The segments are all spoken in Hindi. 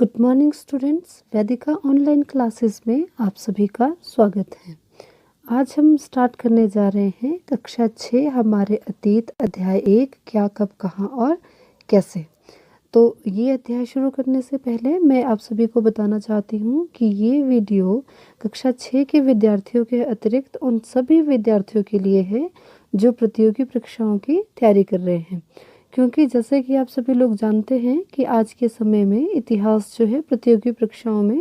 Good morning students, Vaidika online classes में आप सभी का स्वागत है। आज हम स्टार्ट करने जा रहे हैं कक्षा 6 हमारे अतीत अध्याय 1 क्या कब कहाँ और कैसे। तो ये अध्याय शुरू करने से पहले मैं आप सभी को बताना चाहती हूँ कि ये वीडियो कक्षा 6 के विद्यार्थियों के अतिरिक्त उन सभी विद्यार्थियों के लिए है जो प्रतियोगी परीक्षाओं की तैयारी कर रहे हैं, क्योंकि जैसे कि आप सभी लोग जानते हैं कि आज के समय में इतिहास जो है प्रतियोगी परीक्षाओं में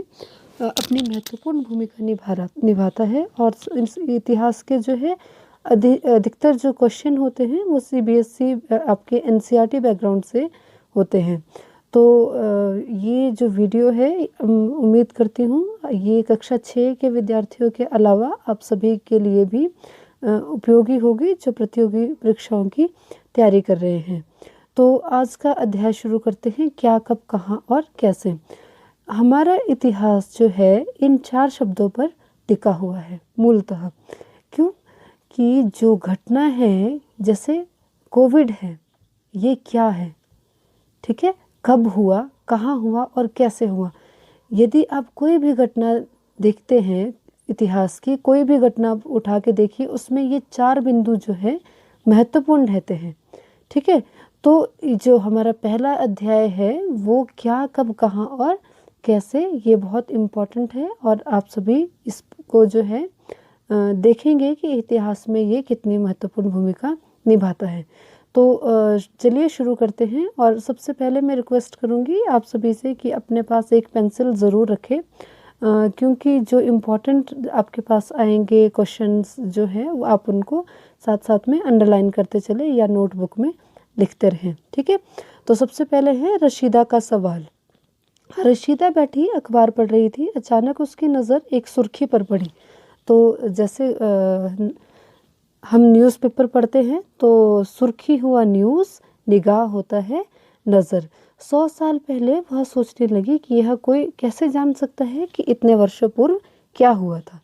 अपनी महत्वपूर्ण भूमिका निभाता है। और इस इतिहास के जो है अधिकतर जो क्वेश्चन होते हैं वो सीबीएसई आपके एनसीईआरटी बैकग्राउंड से होते हैं। तो ये जो वीडियो है उम्मीद करती हूँ ये कक्षा 6 के विद्यार्थियों के अलावा आप सभी के लिए भी उपयोगी होगी जो प्रतियोगी परीक्षाओं की तैयारी कर रहे हैं। तो आज का अध्याय शुरू करते हैं क्या कब कहाँ और कैसे। हमारा इतिहास जो है इन 4 शब्दों पर टिका हुआ है मूलतः। क्यों कि जो घटना है जैसे कोविड है, ये क्या है, ठीक है, कब हुआ, कहाँ हुआ और कैसे हुआ। यदि आप कोई भी घटना देखते हैं, इतिहास की कोई भी घटना उठा के देखिए, उसमें ये 4 बिंदु जो है महत्वपूर्ण रहते हैं, ठीक है। तो जो हमारा पहला अध्याय है वो क्या कब कहाँ और कैसे, ये बहुत इम्पोर्टेंट है और आप सभी इसको जो है देखेंगे कि इतिहास में ये कितनी महत्वपूर्ण भूमिका निभाता है। तो चलिए शुरू करते हैं। और सबसे पहले मैं रिक्वेस्ट करूँगी आप सभी से कि अपने पास एक पेंसिल ज़रूर रखें, क्योंकि जो इम्पोर्टेंट आपके पास आएंगे क्वेश्चंस जो है वो आप उनको साथ साथ में अंडरलाइन करते चले या नोटबुक में लिखते रहें, ठीक है। तो सबसे पहले है रशीदा का सवाल। रशीदा बैठी अखबार पढ़ रही थी, अचानक उसकी नज़र एक सुर्खी पर पड़ी। तो जैसे हम न्यूज़पेपर पढ़ते हैं तो सुर्खी हुआ न्यूज़, निगाह होता है नज़र। 100 साल पहले वह सोचने लगी कि यह कोई कैसे जान सकता है कि इतने वर्षों पूर्व क्या हुआ था,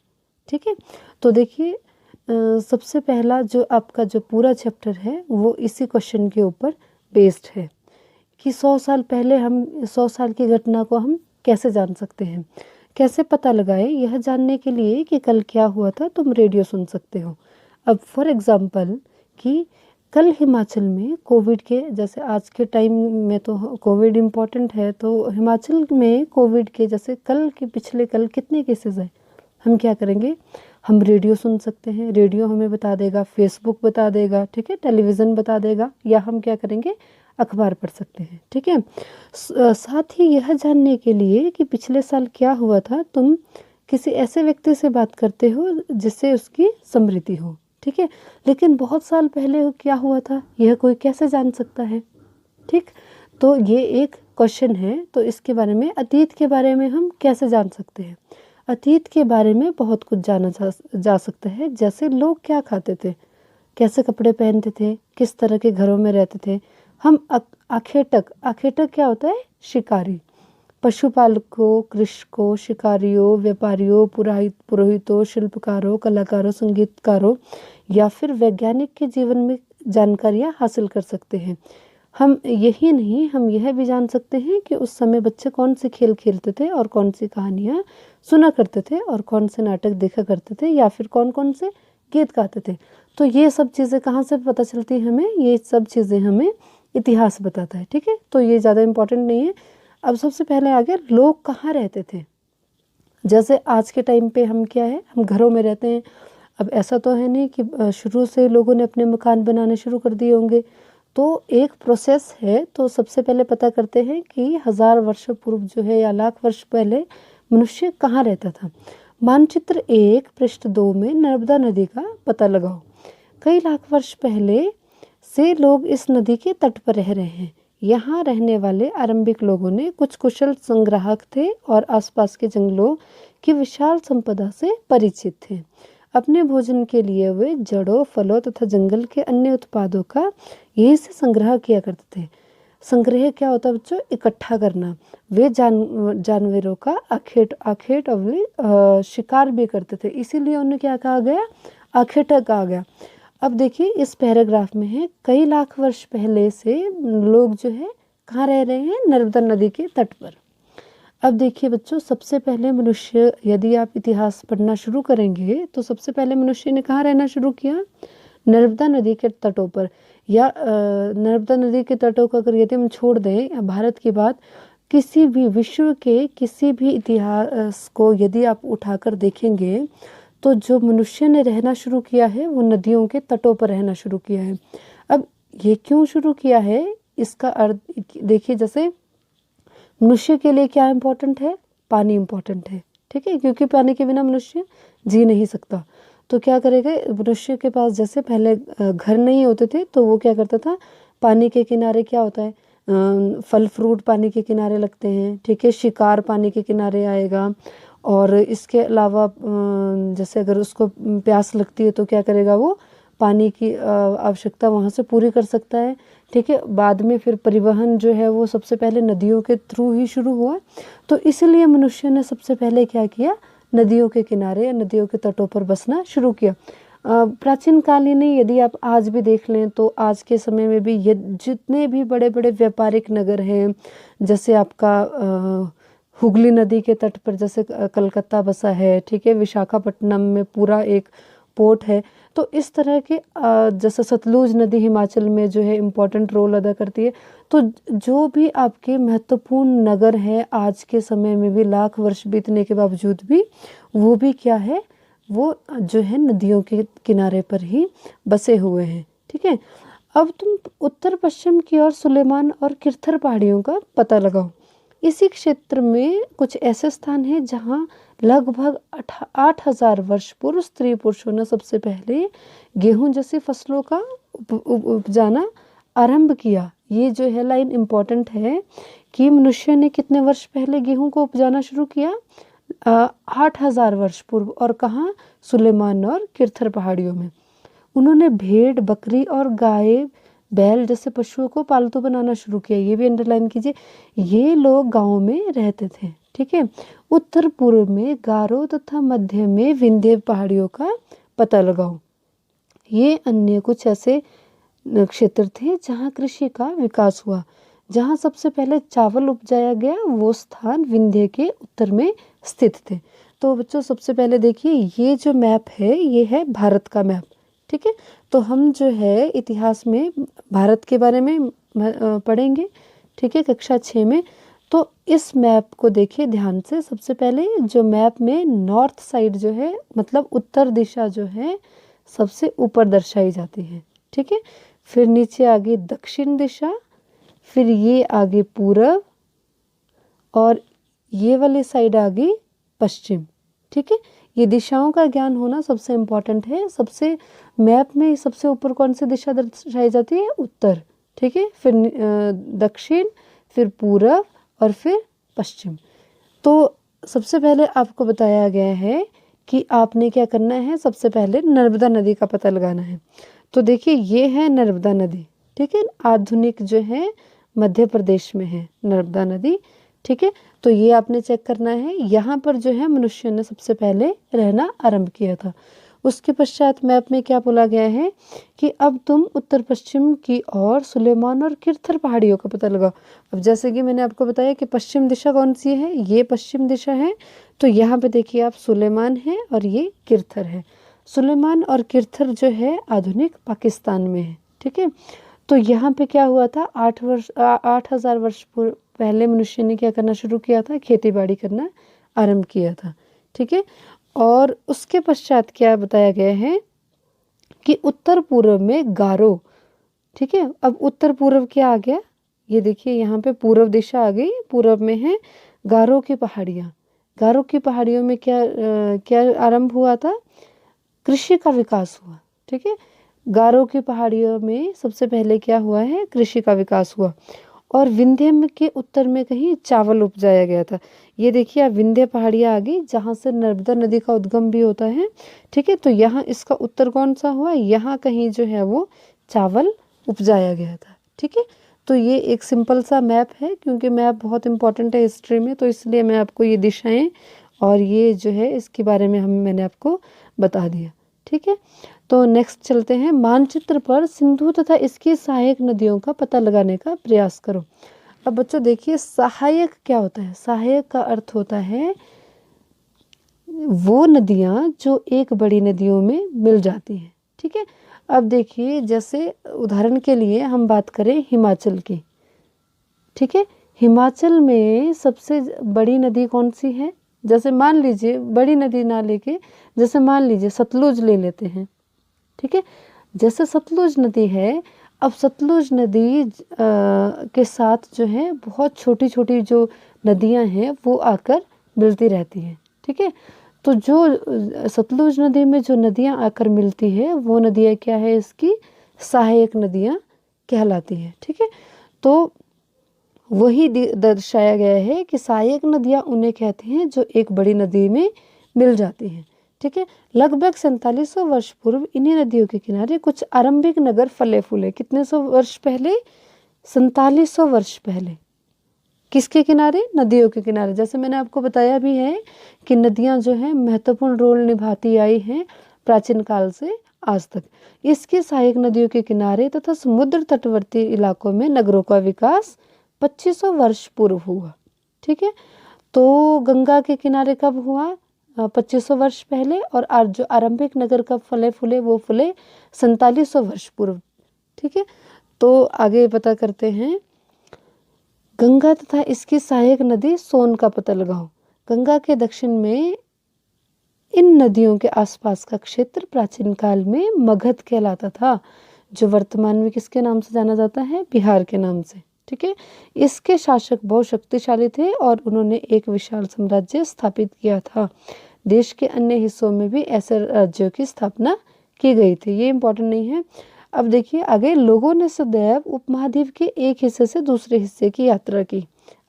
ठीक है। तो देखिए सबसे पहला जो आपका जो पूरा चैप्टर है वो इसी क्वेश्चन के ऊपर बेस्ड है कि 100 साल पहले हम 100 साल की घटना को हम कैसे जान सकते हैं, कैसे पता लगाएं। यह जानने के लिए कि कल क्या हुआ था तुम रेडियो सुन सकते हो। अब फॉर एग्जांपल कि कल हिमाचल में कोविड के, जैसे आज के टाइम में तो कोविड इम्पॉर्टेंट है, तो हिमाचल में कोविड के जैसे कल के पिछले कल कितने केसेस हैं, हम क्या करेंगे, हम रेडियो सुन सकते हैं, रेडियो हमें बता देगा, फेसबुक बता देगा, ठीक है, टेलीविज़न बता देगा, या हम क्या करेंगे अखबार पढ़ सकते हैं, ठीक है। साथ ही यह जानने के लिए कि पिछले साल क्या हुआ था तुम किसी ऐसे व्यक्ति से बात करते हो जिससे उसकी स्मृति हो, ठीक है। लेकिन बहुत साल पहले क्या हुआ था यह कोई कैसे जान सकता है, ठीक। तो ये एक क्वेश्चन है। तो इसके बारे में, अतीत के बारे में हम कैसे जान सकते हैं। अतीत के बारे में बहुत कुछ जाना जा सकता है, जैसे लोग क्या खाते थे, कैसे कपड़े पहनते थे, किस तरह के घरों में रहते थे। हम आखेटक क्या होता है, शिकारी, पशुपालकों, कृषकों, शिकारियों, व्यापारियों, पुरोहितों, शिल्पकारों, कलाकारों, संगीतकारों या फिर वैज्ञानिक के जीवन में जानकारियाँ हासिल कर सकते हैं। हम यही नहीं, हम यह भी जान सकते हैं कि उस समय बच्चे कौन से खेल खेलते थे और कौन सी कहानियाँ सुना करते थे और कौन से नाटक देखा करते थे या फिर कौन कौन से गीत गाते थे। तो ये सब चीज़ें कहाँ से पता चलती हैं हमें, ये सब चीज़ें हमें इतिहास बताता है, ठीक है। तो ये ज़्यादा इम्पोर्टेंट नहीं है। अब सबसे पहले आ गया लोग कहाँ रहते थे। जैसे आज के टाइम पे हम क्या है, हम घरों में रहते हैं। अब ऐसा तो है नहीं कि शुरू से लोगों ने अपने मकान बनाने शुरू कर दिए होंगे, तो एक प्रोसेस है। तो सबसे पहले पता करते हैं कि 1000 वर्ष पूर्व जो है या लाख वर्ष पहले मनुष्य कहाँ रहता था। मानचित्र 1 पृष्ठ 2 में नर्मदा नदी का पता लगाओ। कई लाख वर्ष पहले से लोग इस नदी के तट पर रह रहे हैं। यहाँ रहने वाले आरंभिक लोगों ने कुछ कुशल संग्राहक थे और आसपास के जंगलों की विशाल संपदा से परिचित थे। अपने भोजन के लिए वे जड़ों, फलों तथा जंगल के अन्य उत्पादों का यहीं से संग्रह किया करते थे। संग्रह क्या होता है बच्चों, इकट्ठा करना। वे जानवरों का आखेट शिकार भी करते थे, इसीलिए उन्हें क्या कहा गया, आखेटक कहा गया। अब देखिए इस पैराग्राफ में है कई लाख वर्ष पहले से लोग जो है कहाँ रह रहे हैं, नर्मदा नदी के तट पर। अब देखिए बच्चों, सबसे पहले मनुष्य, यदि आप इतिहास पढ़ना शुरू करेंगे तो सबसे पहले मनुष्य ने कहाँ रहना शुरू किया? नर्मदा नदी के तटों पर, या नर्मदा नदी के तटों को अगर यदि हम छोड़ दें, या भारत की बात, किसी भी विश्व के किसी भी इतिहास को यदि आप उठाकर देखेंगे तो जो मनुष्य ने रहना शुरू किया है वो नदियों के तटों पर रहना शुरू किया है। अब ये क्यों शुरू किया है, इसका अर्थ देखिए, जैसे मनुष्य के लिए क्या इम्पोर्टेंट है? पानी इम्पोर्टेंट है, ठीक है, क्योंकि पानी के बिना मनुष्य जी नहीं सकता। तो क्या करेगा मनुष्य के पास, जैसे पहले घर नहीं होते थे तो वो क्या करता था, पानी के किनारे क्या होता है, फल फ्रूट पानी के किनारे लगते हैं, ठीक है, शिकार पानी के किनारे आएगा। और इसके अलावा जैसे अगर उसको प्यास लगती है तो क्या करेगा, वो पानी की आवश्यकता वहाँ से पूरी कर सकता है, ठीक है। बाद में फिर परिवहन जो है वो सबसे पहले नदियों के थ्रू ही शुरू हुआ। तो इसलिए मनुष्य ने सबसे पहले क्या किया, नदियों के किनारे, नदियों के तटों पर बसना शुरू किया। प्राचीन काल ही नहीं, यदि आप आज भी देख लें तो आज के समय में भी ये जितने भी बड़े बड़े व्यापारिक नगर हैं, जैसे आपका हुगली नदी के तट पर जैसे कलकत्ता बसा है, ठीक है, विशाखापट्टनम में पूरा एक पोर्ट है। तो इस तरह के जैसे सतलुज नदी हिमाचल में जो है इम्पोर्टेंट रोल अदा करती है। तो जो भी आपके महत्वपूर्ण नगर हैं आज के समय में भी, लाख वर्ष बीतने के बावजूद भी, वो भी क्या है, वो जो है नदियों के किनारे पर ही बसे हुए हैं, ठीक है। अब तुम उत्तर पश्चिम की ओर सुलेमान और किरथर पहाड़ियों का पता लगाओ। इसी क्षेत्र में कुछ ऐसे स्थान हैं जहाँ लगभग 8,000 वर्ष पूर्व स्त्री पुरुषों ने सबसे पहले गेहूं जैसी फसलों का उपजाना आरंभ किया। ये जो है लाइन इम्पोर्टेंट है कि मनुष्य ने कितने वर्ष पहले गेहूं को उपजाना शुरू किया? 8,000 वर्ष पूर्व। और कहाँ? सुलेमान और किरथर पहाड़ियों में। उन्होंने भेड़, बकरी और गाय, बैल जैसे पशुओं को पालतू बनाना शुरू किया। ये भी अंडरलाइन कीजिए, ये लोग गाँव में रहते थे, ठीक है। उत्तर पूर्व में गारो तथा मध्य में विंध्य पहाड़ियों का पता लगाओ। ये अन्य कुछ ऐसे क्षेत्र थे जहाँ कृषि का विकास हुआ। जहाँ सबसे पहले चावल उपजाया गया वो स्थान विंध्य के उत्तर में स्थित थे। तो बच्चों, सबसे पहले देखिए, ये जो मैप है ये है भारत का मैप, ठीक है। तो हम जो है इतिहास में भारत के बारे में पढ़ेंगे, ठीक है, कक्षा 6 में। तो इस मैप को देखिए ध्यान से। सबसे पहले जो मैप में नॉर्थ साइड जो है, मतलब उत्तर दिशा जो है, सबसे ऊपर दर्शाई जाती है, ठीक है। फिर नीचे आगे दक्षिण दिशा, फिर ये आगे पूर्व, और ये वाली साइड आगे पश्चिम, ठीक है। ये दिशाओं का ज्ञान होना सबसे इम्पोर्टेंट है। सबसे मैप में सबसे ऊपर कौन सी दिशा दर्शाई जाती है? उत्तर, ठीक है। फिर दक्षिण, फिर पूर्व और फिर पश्चिम। तो सबसे पहले आपको बताया गया है कि आपने क्या करना है, सबसे पहले नर्मदा नदी का पता लगाना है। तो देखिए, ये है नर्मदा नदी, ठीक है। आधुनिक जो है मध्य प्रदेश में है नर्मदा नदी, ठीक है। तो ये आपने चेक करना है। यहाँ पर जो है मनुष्य ने सबसे पहले रहना आरंभ किया था। उसके पश्चात मैप में क्या बोला गया है कि अब तुम उत्तर पश्चिम की ओर सुलेमान और किरथर पहाड़ियों का पता लगाओ। अब जैसे कि मैंने आपको बताया कि पश्चिम दिशा कौन सी है, ये पश्चिम दिशा है। तो यहाँ पे देखिए आप, सुलेमान है और ये किरथर है। सुलेमान और किरथर जो है आधुनिक पाकिस्तान में है, ठीक है। तो यहाँ पे क्या हुआ था, 8,000 वर्ष पहले मनुष्य ने क्या करना शुरू किया था? खेती बाड़ी करना आरंभ किया था, ठीक है। और उसके पश्चात क्या बताया गया है कि उत्तर पूर्व में गारो, ठीक है। अब उत्तर पूर्व क्या आ गया, ये देखिए यहाँ पे पूर्व दिशा आ गई। पूर्व में है गारो की पहाड़ियाँ। गारो की पहाड़ियों में क्या आरंभ हुआ था? कृषि का विकास हुआ, ठीक है। गारो की पहाड़ियों में सबसे पहले क्या हुआ है? कृषि का विकास हुआ। और विंध्य के उत्तर में कहीं चावल उपजाया गया था। ये देखिए आप, विंध्य पहाड़ियाँ आ गई जहाँ से नर्मदा नदी का उद्गम भी होता है, ठीक है। तो यहाँ इसका उत्तर कौन सा हुआ? यहाँ कहीं जो है वो चावल उपजाया गया था, ठीक है। तो ये एक सिंपल सा मैप है, क्योंकि मैप बहुत इंपॉर्टेंट है हिस्ट्री में, तो इसलिए मैं आपको ये दिशाएं और ये जो है इसके बारे में मैंने आपको बता दिया, ठीक है। तो नेक्स्ट चलते हैं। मानचित्र पर सिंधु तथा इसकी सहायक नदियों का पता लगाने का प्रयास करो। अब बच्चों देखिए सहायक क्या होता है। सहायक का अर्थ होता है वो नदियाँ जो एक बड़ी नदियों में मिल जाती हैं। ठीक है, अब देखिए जैसे उदाहरण के लिए हम बात करें हिमाचल की। ठीक है, हिमाचल में सबसे बड़ी नदी कौन सी है? जैसे मान लीजिए बड़ी नदी ना लेके जैसे मान लीजिए सतलुज ले लेते हैं। ठीक है, जैसे सतलुज नदी है, अब सतलुज नदी के साथ जो है बहुत छोटी छोटी जो नदियां हैं वो आकर मिलती रहती हैं। ठीक है, तो जो सतलुज नदी में जो नदियां आकर मिलती है वो नदियां क्या है? इसकी सहायक नदियां कहलाती है। ठीक है, तो वही दर्शाया गया है कि सहायक नदियां उन्हें कहते हैं जो एक बड़ी नदी में मिल जाती हैं। ठीक है, लगभग 4700 वर्ष पूर्व इन्हीं नदियों के किनारे कुछ आरंभिक नगर फले फूले। कितने सौ वर्ष पहले? 4700 वर्ष पहले। किसके किनारे? नदियों के किनारे। जैसे मैंने आपको बताया भी है कि नदियां जो हैं महत्वपूर्ण रोल निभाती आई हैं प्राचीन काल से आज तक। इसकी सहायक नदियों के किनारे तथा समुद्र तटवर्ती इलाकों में नगरों का विकास 2500 वर्ष पूर्व हुआ। ठीक है, तो गंगा के किनारे कब हुआ? 2500 वर्ष पहले। और आज जो आरंभिक नगर कब फले फूले? वो फूले 4700 वर्ष पूर्व। ठीक है, तो आगे पता करते हैं गंगा तथा इसकी सहायक नदी सोन का पता लगाओ। गंगा के दक्षिण में इन नदियों के आसपास का क्षेत्र प्राचीन काल में मगध कहलाता था, जो वर्तमान में किसके नाम से जाना जाता है? बिहार के नाम से। ठीक है, इसके शासक बहुत शक्तिशाली थे और उन्होंने एक विशाल साम्राज्य स्थापित किया था। देश के अन्य हिस्सों में भी ऐसे राज्यों की स्थापना की गई थी। ये इंपॉर्टेंट नहीं है। अब देखिए आगे, लोगों ने सदैव उपमहाद्वीप के एक हिस्से से दूसरे हिस्से की यात्रा की।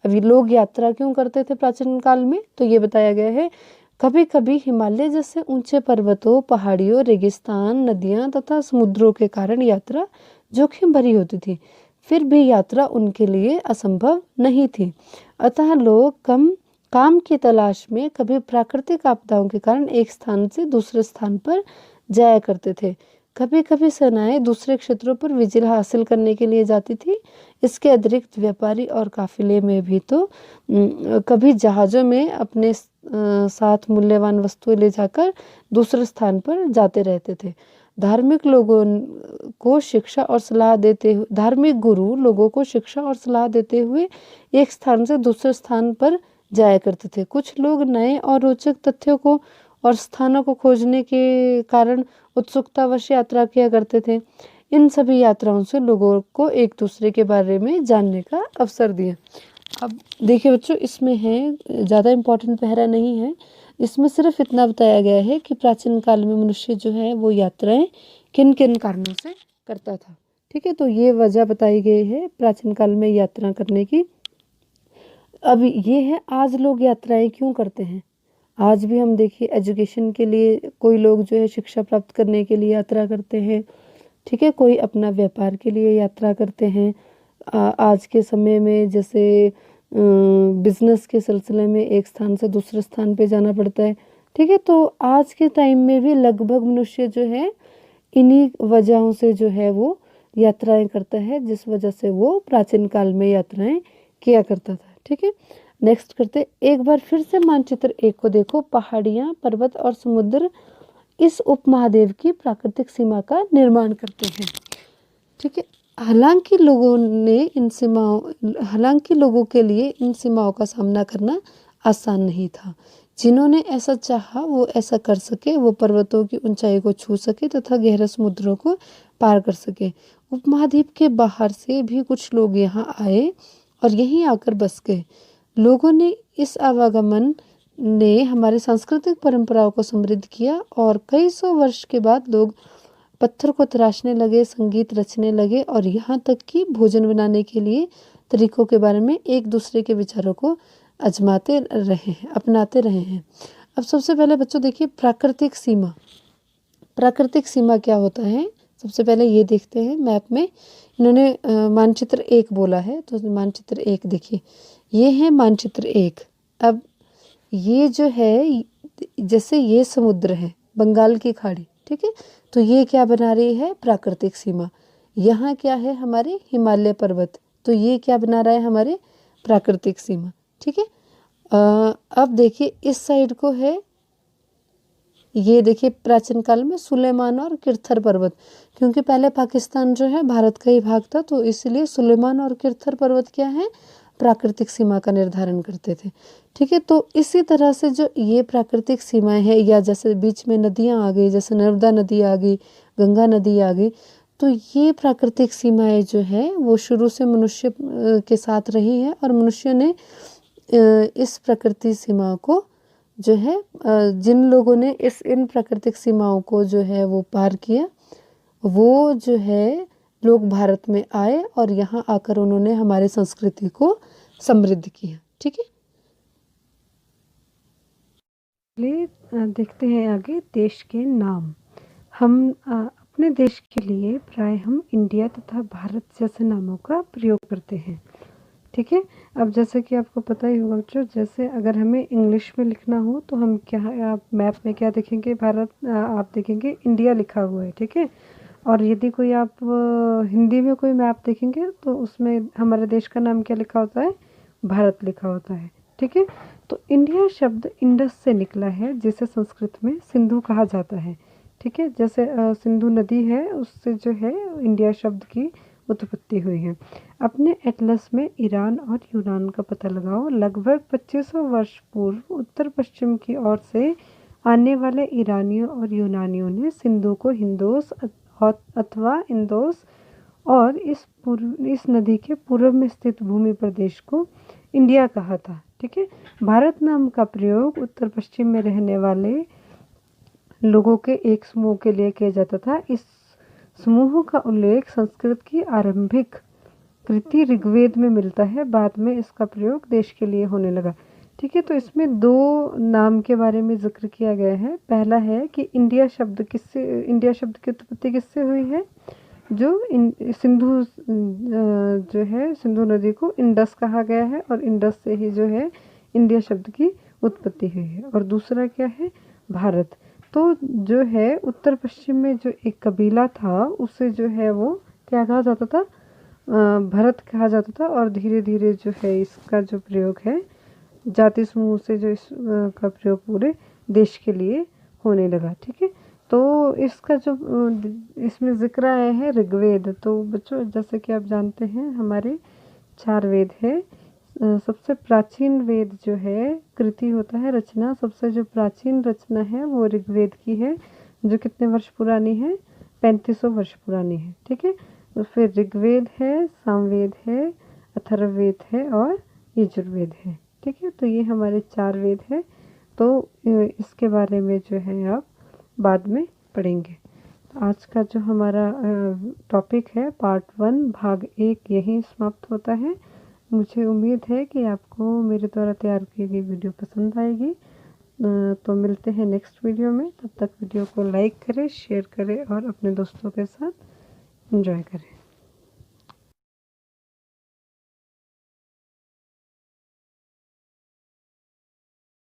अभी लोग यात्रा क्यों करते थे प्राचीन काल में? तो ये बताया गया है कभी कभी हिमालय जैसे ऊंचे पर्वतों, पहाड़ियों, रेगिस्तान, नदियां तथा समुद्रों के कारण यात्रा जोखिम भरी होती थी। फिर भी यात्रा उनके लिए असंभव नहीं थी। अतः लोग काम की तलाश में कभी प्राकृतिक आपदाओं के कारण एक स्थान से दूसरे स्थान पर जाया करते थे। कभी कभी सेनाएं दूसरे क्षेत्रों पर विजय हासिल करने के लिए जाती थी। इसके अतिरिक्त व्यापारी और काफिले में भी तो कभी जहाज़ों में अपने साथ मूल्यवान वस्तुएं ले जाकर दूसरे स्थान पर जाते रहते थे। धार्मिक लोगों को शिक्षा और सलाह देते हुए धार्मिक गुरु लोगों को शिक्षा और सलाह देते हुए एक स्थान से दूसरे स्थान पर जाया करते थे। कुछ लोग नए और रोचक तथ्यों को और स्थानों को खोजने के कारण उत्सुकतावश यात्रा किया करते थे। इन सभी यात्राओं से लोगों को एक दूसरे के बारे में जानने का अवसर दिया। अब देखिए बच्चों, इसमें है ज़्यादा इम्पोर्टेंट पहरा नहीं है। इसमें सिर्फ इतना बताया गया है कि प्राचीन काल में मनुष्य जो है वो यात्राएं किन किन कारणों से करता था। ठीक है, तो ये वजह बताई गई है प्राचीन काल में यात्रा करने की। अब ये है आज लोग यात्राएं क्यों करते हैं। आज भी हम देखिए एजुकेशन के लिए कोई लोग जो है शिक्षा प्राप्त करने के लिए यात्रा करते हैं। ठीक है, कोई अपना व्यापार के लिए यात्रा करते हैं। आज के समय में जैसे बिजनेस के सिलसिले में एक स्थान से दूसरे स्थान पे जाना पड़ता है। ठीक है, तो आज के टाइम में भी लगभग मनुष्य जो है इन्हीं वजहों से जो है वो यात्राएं करता है, जिस वजह से वो प्राचीन काल में यात्राएं किया करता था। ठीक है, नेक्स्ट करते एक बार फिर से मानचित्र 1 को देखो। पहाड़ियाँ, पर्वत और समुद्र इस उपमहाद्वीप की प्राकृतिक सीमा का निर्माण करते हैं। ठीक है, हालांकि लोगों के लिए इन सीमाओं का सामना करना आसान नहीं था। जिन्होंने ऐसा चाहा वो ऐसा कर सके, वो पर्वतों की ऊंचाई को छू सके तथा गहरे समुद्रों को पार कर सके। उपमहाद्वीप के बाहर से भी कुछ लोग यहाँ आए और यहीं आकर बस गए। लोगों ने इस आवागमन ने हमारी सांस्कृतिक परंपराओं को समृद्ध किया और कई सौ वर्ष के बाद लोग पत्थर को तराशने लगे, संगीत रचने लगे और यहाँ तक कि भोजन बनाने के लिए तरीकों के बारे में एक दूसरे के विचारों को अपनाते रहे हैं। अब सबसे पहले बच्चों देखिए प्राकृतिक सीमा। प्राकृतिक सीमा क्या होता है, सबसे पहले ये देखते हैं। मैप में इन्होंने मानचित्र 1 बोला है, तो मानचित्र 1 देखिए, ये है मानचित्र 1। अब ये जो है, जैसे ये समुद्र है, बंगाल की खाड़ी। ठीक है, तो ये क्या बना रही है? प्राकृतिक सीमा। यहाँ क्या है? हमारे हिमालय पर्वत। तो ये क्या बना रहा है, हमारे प्राकृतिक सीमा। ठीक है, अब देखिए इस साइड को है, ये देखिए प्राचीन काल में सुलेमान और किरथर पर्वत, क्योंकि पहले पाकिस्तान जो है भारत का ही भाग था, तो इसलिए सुलेमान और किरथर पर्वत क्या है, प्राकृतिक सीमा का निर्धारण करते थे। ठीक है, तो इसी तरह से जो ये प्राकृतिक सीमाएं हैं, या जैसे बीच में नदियां आ गई, जैसे नर्मदा नदी आ गई, गंगा नदी आ गई, तो ये प्राकृतिक सीमाएं जो है वो शुरू से मनुष्य के साथ रही है, और मनुष्य ने इस प्रकृति सीमा को जो है जिन लोगों ने इन प्राकृतिक सीमाओं को जो है वो पार किया, वो जो है लोग भारत में आए और यहाँ आकर उन्होंने हमारी संस्कृति को समृद्ध किया। ठीक है, देखते हैं आगे देश के नाम। हम अपने देश के लिए प्राय हम इंडिया तथा भारत जैसे नामों का प्रयोग करते हैं। ठीक है, अब जैसे कि आपको पता ही होगा बच्चों, जैसे अगर हमें इंग्लिश में लिखना हो तो हम क्या, आप मैप में क्या देखेंगे, भारत, आप देखेंगे इंडिया लिखा हुआ है। ठीक है, और यदि कोई आप हिंदी में कोई मैप देखेंगे तो उसमें हमारे देश का नाम क्या लिखा होता है, भारत लिखा होता है। ठीक है, तो इंडिया शब्द इंडस से निकला है, जिसे संस्कृत में सिंधु कहा जाता है। ठीक है, जैसे सिंधु नदी है, उससे जो है इंडिया शब्द की उत्पत्ति हुई है। अपने एटलस में ईरान और यूनान का पता लगाओ। लगभग 2500 वर्ष पूर्व उत्तर पश्चिम की ओर से आने वाले ईरानियों और यूनानियों ने सिंधु को हिंदोस अथवा इंदोस और इस नदी के पूर्व में स्थित भूमि प्रदेश को इंडिया कहा था। ठीक है, भारत नाम का प्रयोग उत्तर पश्चिम में रहने वाले लोगों के एक समूह के लिए किया जाता था। इस समूह का उल्लेख संस्कृत की आरंभिक कृति ऋग्वेद में मिलता है। बाद में इसका प्रयोग देश के लिए होने लगा। ठीक है, तो इसमें दो नाम के बारे में जिक्र किया गया है। पहला है कि इंडिया शब्द की उत्पत्ति किससे हुई है, जो सिंधु जो है सिंधु नदी को इंडस कहा गया है, और इंडस से ही जो है इंडिया शब्द की उत्पत्ति हुई है। और दूसरा क्या है, भारत। तो जो है उत्तर पश्चिम में जो एक कबीला था, उसे जो है वो क्या कहा जाता था, भरत कहा जाता था। और धीरे धीरे जो है इसका जो प्रयोग है जाति समूह से जो का प्रयोग पूरे देश के लिए होने लगा। ठीक है, तो इसका जो इसमें जिक्र आया है ऋग्वेद। तो बच्चों जैसे कि आप जानते हैं हमारे 4 वेद है। सबसे प्राचीन वेद जो है कृति होता है, रचना, सबसे जो प्राचीन रचना है वो ऋग्वेद की है, जो कितने वर्ष पुरानी है, 3500 वर्ष पुरानी है। ठीक है, तो फिर ऋग्वेद है, सामवेद है, अथर्ववेद है और यजुर्वेद है। ठीक है, तो ये हमारे 4 वेद है। तो इसके बारे में जो है आप बाद में पढ़ेंगे। आज का जो हमारा टॉपिक है पार्ट 1 भाग 1 यहीं समाप्त होता है। मुझे उम्मीद है कि आपको मेरे द्वारा तैयार की गई वीडियो पसंद आएगी। तो मिलते हैं नेक्स्ट वीडियो में। तब तक वीडियो को लाइक करें, शेयर करें और अपने दोस्तों के साथ एंजॉय करें।